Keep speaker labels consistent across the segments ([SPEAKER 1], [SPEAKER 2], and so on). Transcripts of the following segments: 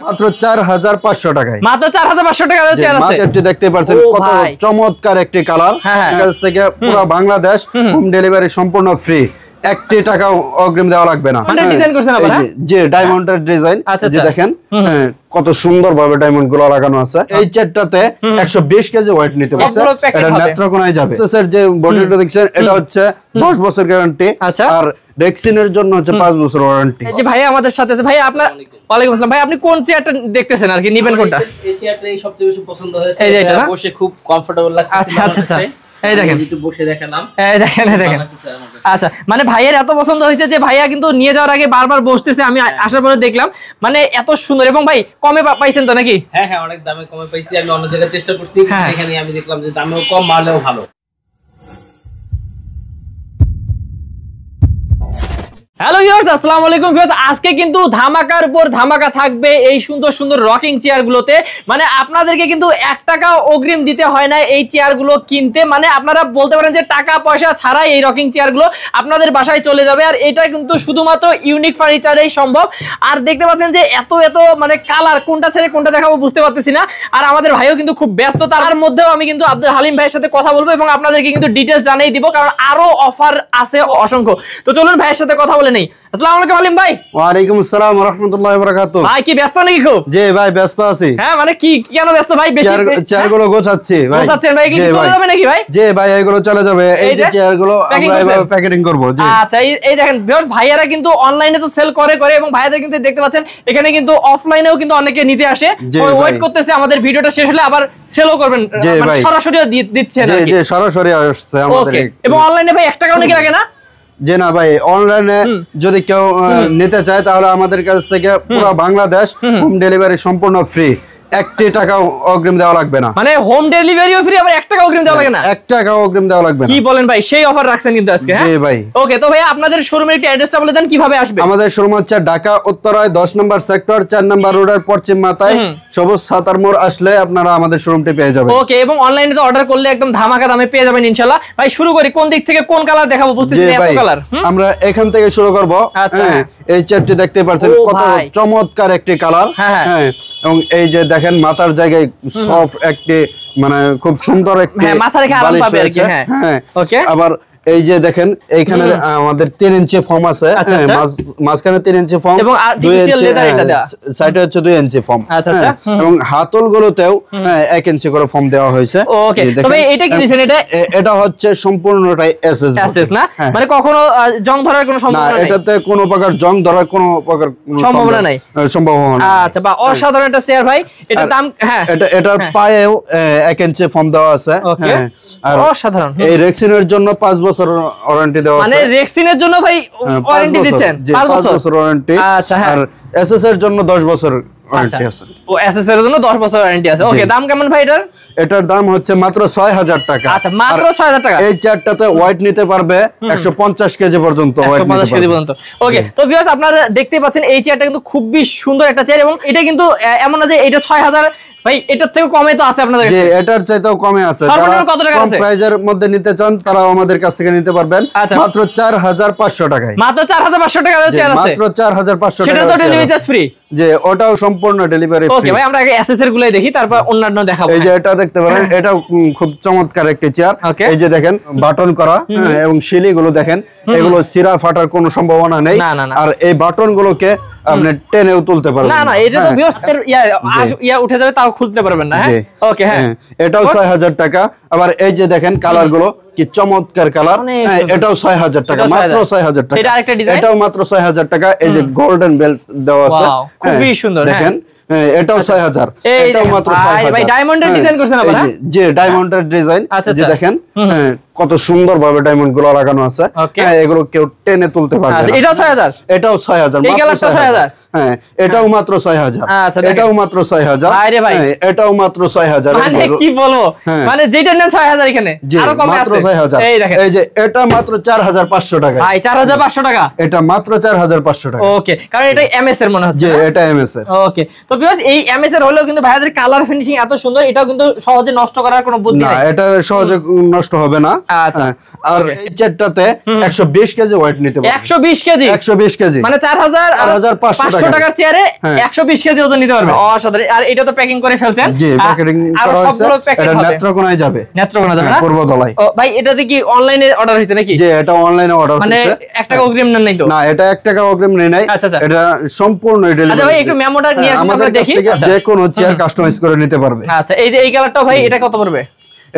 [SPEAKER 1] মাত্র 4500 টাকায়,
[SPEAKER 2] মাত্র 4500 টাকা চেয়ার আছে।
[SPEAKER 1] মাঝেরটি দেখতে পাচ্ছেন কত চমৎকার একটি কালার। কাছ থেকে পুরো বাংলাদেশ হোম ডেলিভারি সম্পূর্ণ ফ্রি, 1 টাকা অগ্রিম দেওয়া লাগবে না।
[SPEAKER 2] ডিজাইন করছেন আবার,
[SPEAKER 1] যে ডায়মন্ডের ডিজাইন, যে দেখেন কত সুন্দর ভাবে ডায়মন্ড গুলো লাগানো আছে। এই চেয়ারটাতে 120 কেজি ওয়েট নিতে পারছে, এটা নেত্রকোনায় যাবে। এসএসের যে বডিটা দেখছেন এটা হচ্ছে 10 বছর গ্যারান্টি, আর রেক্সিনের জন্য হচ্ছে 5 বছর ওয়ারেন্টি।
[SPEAKER 2] এই যে ভাই আমাদের সাথে আছে, ভাই আপনার ওয়ালাইকুম আসসালাম। ভাই আপনি কোন চেয়ারটা দেখতেছেন আর কি নেবেন কোনটা?
[SPEAKER 3] এই চেয়ারটাই সবচেয়ে বেশি পছন্দ হয়েছে,
[SPEAKER 2] এই যে এটা
[SPEAKER 3] বসে খুব কমফোর্টেবল লাগছে।
[SPEAKER 2] আচ্ছা আচ্ছা আচ্ছা, এই দেখেন
[SPEAKER 3] একটু বসে দেখালাম,
[SPEAKER 2] এই দেখেন এই দেখেন। আচ্ছা মানে ভাইয়ের এত পছন্দ হয়েছে যে ভাইয়া কিন্তু নিয়ে যাওয়ার আগে বারবার বসতেছে, আমি আসার পরে দেখলাম মানে এত সুন্দর। এবং ভাই কমে পাইছেন তো নাকি?
[SPEAKER 3] হ্যাঁ হ্যাঁ, অনেক দামে কমে পাইছি। আমি অন্য জায়গায় চেষ্টা করছি, এখানে আমি দেখলাম যে দামেও কম, মালেও ভালো।
[SPEAKER 2] হ্যালো ভিউয়ার্স, আসসালামু আলাইকুম ভিউয়ার্স। আজকে কিন্তু ধামাকার উপর ধামাকা থাকবে এই সুন্দর সুন্দর রকিং চেয়ারগুলোতে। মানে আপনাদেরকে কিন্তু 1 টাকা অগ্রিম দিতে হয় না এই চেয়ারগুলো কিনতে। মানে আপনারা বলতে পারেন যে টাকা পয়সা ছাড়াই এই রকিং চেয়ারগুলো আপনাদের বাসায় চলে যাবে। আর এটা কিন্তু শুধুমাত্র ইউনিক ফার্নিচারেই সম্ভব। আর দেখতে পাচ্ছেন যে এত এত মানে কালার, কোনটা ছেড়ে কোনটা দেখাবো বুঝতে পারতেছি না। আর আমাদের ভাইও কিন্তু খুব ব্যস্ত, তার মধ্যেও আমি কিন্তু আব্দুল হালিম ভাইয়ের সাথে কথা বলবো এবং আপনাদেরকে কিন্তু ডিটেইলস জানিয়ে দিব, কারণ আরো অফার আছে অসংখ্য। তো চলুন ভাইয়ের সাথে কথা বলে নেই। আসসালামু আলাইকুম হালিম ভাই।
[SPEAKER 1] ওয়ালাইকুম আসসালাম ওয়া রাহমাতুল্লাহি ওয়া বারাকাতুহু।
[SPEAKER 2] ভাই কি ব্যস্ত নাকি খুব?
[SPEAKER 1] জি ভাই ব্যস্ত আছি।
[SPEAKER 2] হ্যাঁ মানে কি কেন ব্যস্ত ভাই? বেশি
[SPEAKER 1] চেয়ারগুলো গোছাচ্ছি ভাই।
[SPEAKER 2] গোছাচ্ছেন ভাই, কি চলে যাবে নাকি ভাই?
[SPEAKER 1] জি ভাই এগুলো চলে যাবে। এই যে চেয়ারগুলো আমরা এভাবে প্যাকেটিং করব। জি
[SPEAKER 2] আচ্ছা, এই দেখেন ভিউয়ার্স, ভাইয়ারা কিন্তু অনলাইনে তো সেল করে এবং ভাইয়াদের কিন্তু দেখতে পাচ্ছেন এখানে কিন্তু অফলাইনেও কিন্তু অনেকে নিতে আসে। ওয়েট করতেছে আমাদের ভিডিওটা শেষ হলে আবার সেলও করবেন, মানে সরাসরি দিচ্ছেন
[SPEAKER 1] নাকি? জি জি, সরাসরি আসছে আমাদের।
[SPEAKER 2] এবং অনলাইনে ভাই 1 টাকাও নাকি লাগে না?
[SPEAKER 1] যে না ভাই, অনলাইনে যদি কেউ নিতে চায় তাহলে আমাদের কাছ থেকে পুরো বাংলাদেশ হোম ডেলিভারি সম্পূর্ণ ফ্রি, 1 টাকা অগ্রিম দেওয়া লাগবে না।
[SPEAKER 2] মানে হোম ডেলিভারিও ফ্রি, আবার 1 টাকা অগ্রিম দেওয়া লাগে না?
[SPEAKER 1] 1 টাকা অগ্রিম দেওয়া লাগবে না।
[SPEAKER 2] কি বলেন ভাই, সেই অফার রাখছেন কিন্তু আজকে। হ্যাঁ
[SPEAKER 1] জি ভাই।
[SPEAKER 2] ওকে, তো ভাই আপনাদের শোরুমের একটু অ্যাড্রেসটা বলে দেন, কিভাবে আসবে?
[SPEAKER 1] আমাদের শোরুম হচ্ছে ঢাকা উত্তরায় 10 নম্বর সেক্টর 4 নম্বর রোডের পশ্চিম মাথায় সবুজ সাতার মোড় আসলে আপনারা আমাদের শোরুমটি পেয়ে যাবেন।
[SPEAKER 2] ওকে, এবং অনলাইনে তো অর্ডার করলে একদম ধামাকা দামে পেয়ে যাবেন ইনশাআল্লাহ। ভাই শুরু করি, কোন দিক থেকে কোন কালার দেখাবো বুঝতেছি না, এত কালার। আমরা
[SPEAKER 1] এখান থেকে শুরু করব। হ্যাঁ, এই চেয়ারটি দেখতে পাচ্ছেন কত চমৎকার একটি কালার। হ্যাঁ, এবং এই যে দেখেন মাথার জায়গায় সফট একটি মানে খুব সুন্দর একটি
[SPEAKER 2] মাথা রেখে আরাম পাবে আর কি।
[SPEAKER 1] হ্যাঁ
[SPEAKER 2] ওকে,
[SPEAKER 1] আবার এই যে দেখেন এইখানে আমাদের 3 ইঞ্চি ফর্ম আছে, মাঝখানে 3 ইঞ্চি ফর্ম, 2 ইঞ্চি সাইডে হচ্ছে 2 ইঞ্চি ফর্ম। এবং হাতল গুলোতেও 1 ইঞ্চি করে ফর্ম দেওয়া হয়েছে।
[SPEAKER 2] ওকে, তবে এটা কি দিবেন?
[SPEAKER 1] এটা হচ্ছে সম্পূর্ণটাই এসএস
[SPEAKER 2] না, মানে কখনো জং ধরার কোনো সম্ভাবনা নাই?
[SPEAKER 1] এটাতে কোনো প্রকার জং ধরার কোনো প্রকার
[SPEAKER 2] সম্ভাবনা নাই। আচ্ছা, বা অসাধারণ একটা চেয়ার ভাই। এটার দাম
[SPEAKER 1] এটার পায়েও 1 ইঞ্চি ফর্ম দেওয়া আছে।
[SPEAKER 2] আর অসাধারণ।
[SPEAKER 1] এই রেক্সিনের জন্য 5 বছর ওয়ারেন্টি দেওয়া আছে।
[SPEAKER 2] মানে রেক্সিনের জন্য ভাই ওয়ারেন্টি দিচ্ছেন 5 বছর
[SPEAKER 1] ওয়ারেন্টি।
[SPEAKER 2] আচ্ছা,
[SPEAKER 1] আর এসএস এর জন্য 10 বছর ওয়ারেন্টি আছে।
[SPEAKER 2] ও এসএস এর জন্য 10 বছর ওয়ারেন্টি আছে। ওকে, দাম কেমন ভাই এটার?
[SPEAKER 1] এটার দাম হচ্ছে মাত্র 6000 টাকা।
[SPEAKER 2] আচ্ছা, মাত্র 6000 টাকা।
[SPEAKER 1] এই চেয়ারটাতে ওয়েট নিতে পারবে 150 কেজি পর্যন্ত ওয়েট নিতে পারবে। 150 কেজি পর্যন্ত।
[SPEAKER 2] ওকে, তো ভিউয়ার্স আপনারা দেখতে পাচ্ছেন এই চেয়ারটা কিন্তু খুবই সুন্দর একটা চেয়ার, এবং এটা কিন্তু এমন না যে এটা 6000 ভাই, এটার থেকে কমে তো আছে আপনাদের কাছে?
[SPEAKER 1] জি, এটার চাইতেও কমে আছে। যারা কম প্রাইজের মধ্যে নিতে চান তারা আমাদের কাছ থেকে নিতে পারবেন মাত্র 4500 টাকায়।
[SPEAKER 2] মাত্র 4500 টাকার চেয়ার আছে?
[SPEAKER 1] মাত্র 4500 টাকা।
[SPEAKER 2] সেটা তো ডেলিভারি চার্জ ফ্রি?
[SPEAKER 1] যে ওটাও সম্পূর্ণ ডেলিভারি ফ্রি।
[SPEAKER 2] ওকে ভাই, আমরা আগে এসএস এর গুলাই দেখি, তারপর অন্যান্য দেখাবো।
[SPEAKER 1] এই যে এটা দেখতে পারেন, এটাও খুব চমৎকার একটি চেয়ার। এই যে দেখেন বাটন করা, এবং শিলি গুলো দেখেন, এগুলো চিরা ফাটার কোনো সম্ভাবনা নেই। আর এই বাটন গুলোকে আপনি টেনেও তুলতে পারবেন
[SPEAKER 2] না। না, এটা তো ভিউয়ার্সের ইয়া উঠে যাবে, তাও খুলতে পারবেন না। হ্যাঁ ওকে, হ্যাঁ
[SPEAKER 1] এটাও 6000 টাকা। আবার এই যে দেখেন কালার গুলো কি চমৎকার কালার। এটাও 6000 টাকা, মাত্র 6000 টাকা। এটাও মাত্র 6000 টাকা। এই যে গোল্ডেন বেল্ট দেওয়া আছে,
[SPEAKER 2] খুবই সুন্দর।
[SPEAKER 1] দেখেন এটাও 6000। এটাও মাত্র 6000।
[SPEAKER 2] ভাই ডায়মন্ডের ডিজাইন করছেন আবার?
[SPEAKER 1] জি, ডায়মন্ডের ডিজাইন। যে দেখেন কত সুন্দর ভাবে ডায়মন্ড গুলো লাগানো আছে। এগুলো কেউ টেনে তুলতে পারবে না।
[SPEAKER 2] এটাও 6000?
[SPEAKER 1] এটাও 6000, মাত্র 6000। হ্যাঁ, এটাও মাত্র 6000। এটাও মাত্র 6000।
[SPEAKER 2] আরে ভাই,
[SPEAKER 1] এটাও মাত্র 6000।
[SPEAKER 2] মানে কি বলবো, মানে যেটা নেন 6000 এখানে আরো কমে আছে।
[SPEAKER 1] মাত্র 6000।
[SPEAKER 2] এই দেখেন,
[SPEAKER 1] এই যে এটা মাত্র 4500 টাকা।
[SPEAKER 2] ভাই 4500 টাকা?
[SPEAKER 1] এটা মাত্র 4500 টাকা।
[SPEAKER 2] ওকে, কারণ এটা এমএস এর মনে হচ্ছে।
[SPEAKER 1] জি, এটা এমএস এর।
[SPEAKER 2] ওকে, তো ভিউয়ার্স এই এমএস এর হলেও কিন্তু ভাইয়াদের কালার ফিনিশিং এত সুন্দর, এটাও কিন্তু সহজে নষ্ট করার কোনো বুদ্ধি নাই।
[SPEAKER 1] না, এটা সহজে নষ্ট হবে না।
[SPEAKER 2] আচ্ছা
[SPEAKER 1] আর এই চেয়ারটাতে 120 কেজি ওয়েট নিতে পারবে।
[SPEAKER 2] 120 কেজি
[SPEAKER 1] 120 কেজি
[SPEAKER 2] মানে 4500 টাকার চেয়ারে 120 কেজি ওজন নিতে পারবে। অসাধারণ। আর এটা তো প্যাকিং করে ফেলছেন?
[SPEAKER 1] জি, প্যাকেটিং করা হয়েছে। এটা নেত্রকোনায় যাবে।
[SPEAKER 2] নেত্রকোনা যাবে না?
[SPEAKER 1] পূর্বতলায়।
[SPEAKER 2] ও ভাই এটাতে কি অনলাইনে অর্ডার হয়েছে নাকি?
[SPEAKER 1] জি, এটা অনলাইনে অর্ডার হয়েছে।
[SPEAKER 2] মানে 1 টাকা অগ্রিম নেন নাই তো?
[SPEAKER 1] না, এটা 1 টাকা অগ্রিম নেই নাই।
[SPEAKER 2] আচ্ছা,
[SPEAKER 1] এটা সম্পূর্ণ ডেলিভারি।
[SPEAKER 2] আচ্ছা ভাই একটু মেমোটা নিয়ে আসুন আমরা দেখি।
[SPEAKER 1] যে কোনো চেয়ার কাস্টমাইজ করে নিতে পারবে।
[SPEAKER 2] আচ্ছা এই যে এই কালারটা ভাই এটা কত পড়বে?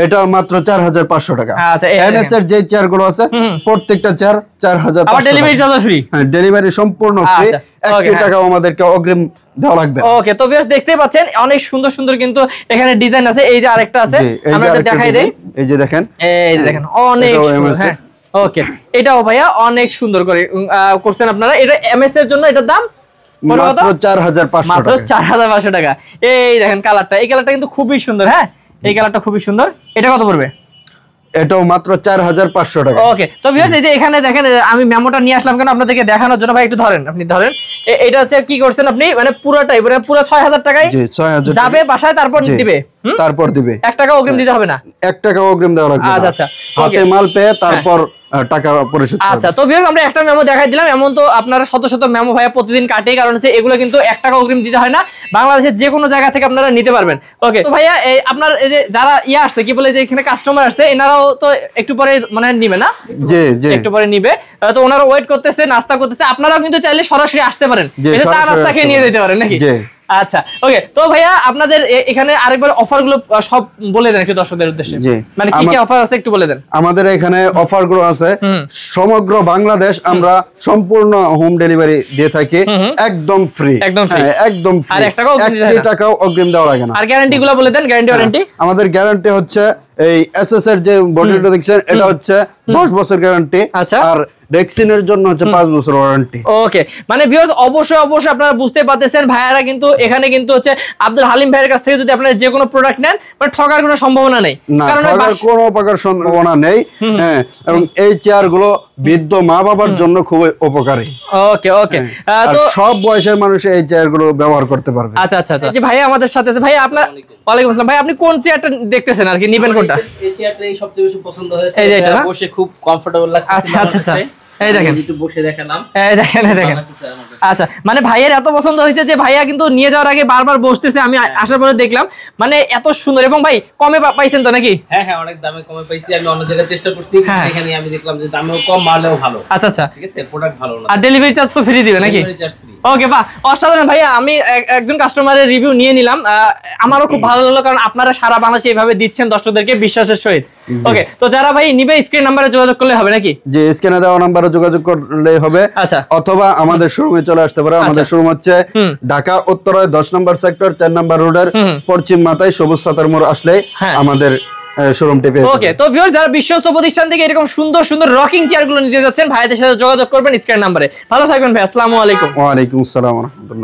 [SPEAKER 1] এটা মাত্র 4500 টাকা।
[SPEAKER 2] আচ্ছা
[SPEAKER 1] এনএস এর যে চেয়ার গুলো আছে প্রত্যেকটা চেয়ার 4500
[SPEAKER 2] আবার ডেলিভারি চার্জ ফ্রি?
[SPEAKER 1] হ্যাঁ, ডেলিভারি সম্পূর্ণ ফ্রি। 1 টাকা আমাদেরকে অগ্রিম দেওয়া লাগবে।
[SPEAKER 2] ওকে, তো ভিউয়ার্স দেখতেই পাচ্ছেন অনেক সুন্দর সুন্দর কিন্তু এখানে ডিজাইন আছে। এই যে আরেকটা আছে আমরা এটা দেখাই দেই।
[SPEAKER 1] এই যে দেখেন,
[SPEAKER 2] এই দেখেন অনেক সুন্দর। হ্যাঁ ওকে, এটাও ভাইয়া অনেক সুন্দর করে করছেন আপনারা। এটা এমএস এর জন্য এটার দাম
[SPEAKER 1] মাত্র 4500 টাকা।
[SPEAKER 2] মাত্র 4500 টাকা। এই দেখেন কালারটা, এই কালারটা কিন্তু খুবই সুন্দর। হ্যাঁ এই কালারটা খুবই সুন্দর। এটা কত পড়বে?
[SPEAKER 1] এটাও মাত্র 4500 টাকা।
[SPEAKER 2] ওকে, তো ভিউয়ার্স এই যে এখানে দেখেন আমি মেমোটা নিয়ে আসলাম কেন আপনাদেরকে দেখানোর জন্য। ভাই একটু ধরেন, আপনি ধরেন। এটা হচ্ছে কি করছেন আপনি, মানে পুরোটাই মানে পুরো 6000 টাকায়
[SPEAKER 1] জি 6000
[SPEAKER 2] যাবে বাসায়, তারপর দিবে।
[SPEAKER 1] তারপর দিবে।
[SPEAKER 2] 1 টাকা অগ্রিম দিতে হবে না?
[SPEAKER 1] 1 টাকা অগ্রিম দেওয়া লাগবে।
[SPEAKER 2] আচ্ছা আচ্ছা,
[SPEAKER 1] হাতে মাল পেয়ে তারপর টাকা পরিশোধ করবে।
[SPEAKER 2] আচ্ছা, তো ভিউয়ার্স আমরা একটা মেমো দেখাই দিলাম। এমন তো আপনারা শত শত মেমো ভাইয়া প্রতিদিন কাটে, কারণ হচ্ছে এগুলো কিন্তু 1 টাকা অগ্রিম দিতে হয় না। বাংলাদেশের যে কোনো জায়গা থেকে আপনারা নিতে পারবেন। ওকে, তো ভাইয়া এই আপনার এই যে যারা আসছে কি বলে যে এখানে কাস্টমার আসছে, এনারাও তো একটু পরে মানে নিবে না?
[SPEAKER 1] জি জি,
[SPEAKER 2] একটু পরে নিবে। তো ওনারা ওয়েট করতেছে, নাস্তা করতেছে। আপনারাও কিন্তু চাইলে সরাসরি আসতে পারেন, এটা চা নাস্তা খেয়ে নিয়ে যেতে পারেন নাকি?
[SPEAKER 1] জি।
[SPEAKER 2] আচ্ছা ওকে, তো ভাইয়া আপনাদের এখানে আরেকবার অফার গুলো সব বলে দেন একটু দর্শকদের উদ্দেশ্যে। মানে কি কি অফার আছে একটু বলে দেন।
[SPEAKER 1] আমাদের এখানে অফার গুলো আছে সমগ্র বাংলাদেশ আমরা সম্পূর্ণ হোম ডেলিভারি দিয়ে থাকি, একদম ফ্রি। একদম ফ্রি। আর 1 টাকাও অগ্রিম দেওয়া লাগে না।
[SPEAKER 2] আর গ্যারান্টি গুলো বলে দেন। Guarantee warranty?
[SPEAKER 1] আমাদের গ্যারান্টি হচ্ছে এই এসএস এর যে বডিটা দেখছেন এটা হচ্ছে 10 বছর গ্যারান্টি।
[SPEAKER 2] আচ্ছা,
[SPEAKER 1] আর রেক্সিনের জন্য হচ্ছে 5 বছর ওয়ারেন্টি।
[SPEAKER 2] ওকে, মানে ভিউয়ার্স অবশ্যই অবশ্যই আপনারা বুঝতে পারতেছেন ভাইয়ারা কিন্তু এখানে কিন্তু হচ্ছে আব্দুল হালিম ভাইয়ের কাছ থেকে যদি আপনারা যে কোনো প্রোডাক্ট নেন মানে ঠকার কোনো সম্ভাবনা নেই।
[SPEAKER 1] কারণ কোনো প্রকার সম্ভাবনা নেই। হ্যাঁ, এবং এই চেয়ার গুলো বৃদ্ধ মা বাবার জন্য খুবই উপকারী।
[SPEAKER 2] ওকে ওকে,
[SPEAKER 1] তো সব বয়সের মানুষ এই চেয়ার গুলো ব্যবহার করতে পারবে।
[SPEAKER 2] আচ্ছা আচ্ছা, যে ভাইয়া আমাদের সাথে আছে। ভাই আপনার ওয়ালাইকুম আসসালাম। ভাই আপনি কোন চেয়ারটা দেখতেছেন আর কি নিবেন কোনটা?
[SPEAKER 3] এই চেয়ারটাই সবচেয়ে বেশি পছন্দ হয়েছে।
[SPEAKER 2] এই যে এটা
[SPEAKER 3] বসে খুব কমফোর্টেবল লাগছে।
[SPEAKER 2] আচ্ছা আচ্ছা আচ্ছা, এই দেখেন
[SPEAKER 3] একটু বসে দেখালাম।
[SPEAKER 2] এই দেখেন এই দেখেন। আচ্ছা, মানে ভাইয়ের এত পছন্দ হয়েছে যে ভাইয়া কিন্তু নিয়ে যাওয়ার আগে বারবার বসতেছে। আমি আসার পরে দেখলাম মানে এত সুন্দর। এবং ভাই কমে পাইছেন তো নাকি?
[SPEAKER 3] হ্যাঁ হ্যাঁ, অনেক দামে কমে পাইছি। আমি অন্য জায়গায় চেষ্টা করছি, এখানে আমি দেখলাম যে দামেও কম, মালেও ভালো।
[SPEAKER 2] আচ্ছা আচ্ছা,
[SPEAKER 3] ঠিক আছে, প্রোডাক্ট ভালো না।
[SPEAKER 2] আর ডেলিভারি চার্জ তো ফ্রি দিবে নাকি?
[SPEAKER 3] Delivery charge free.
[SPEAKER 2] ওকে, বাহ অসাধারণ ভাইয়া। আমি একজন কাস্টমারের রিভিউ নিয়ে নিলাম, আমারও খুব ভালো লাগলো, কারণ আপনারা সারা বাংলাদেশে এইভাবে দিচ্ছেন দর্শকদেরকে বিশ্বাসের সহিত। ওকে, তো যারা ভাই নিবে স্ক্রিন নাম্বারে যোগাযোগ করলে হবে নাকি?
[SPEAKER 1] যে স্ক্রিনে দেওয়া নাম্বারে যোগাযোগ করলে হবে।
[SPEAKER 2] আচ্ছা,
[SPEAKER 1] অথবা আমাদের শোরুমে চলে আসতে পারে। আমাদের শোরুম হচ্ছে ঢাকা উত্তরায় 10 নম্বর সেক্টর 4 নম্বর রোডের পশ্চিম মাথায় সবুজ সাতার মোড় আসলে আমাদের শোরুমটি পেয়ে যাবেন।
[SPEAKER 2] ওকে, তো ভিউয়ার্স যারা বিশ্বস্ত প্রতিষ্ঠান থেকে এরকম সুন্দর সুন্দর রকিং চেয়ারগুলো নিতে যাচ্ছেন ভাইদের সাথে যোগাযোগ করবেন স্ক্রিন নাম্বারে। ভালো থাকবেন ভাই, আসসালামু আলাইকুম।
[SPEAKER 1] ওয়া আলাইকুম আসসালাম ওয়া রাহমাতুল্লাহ।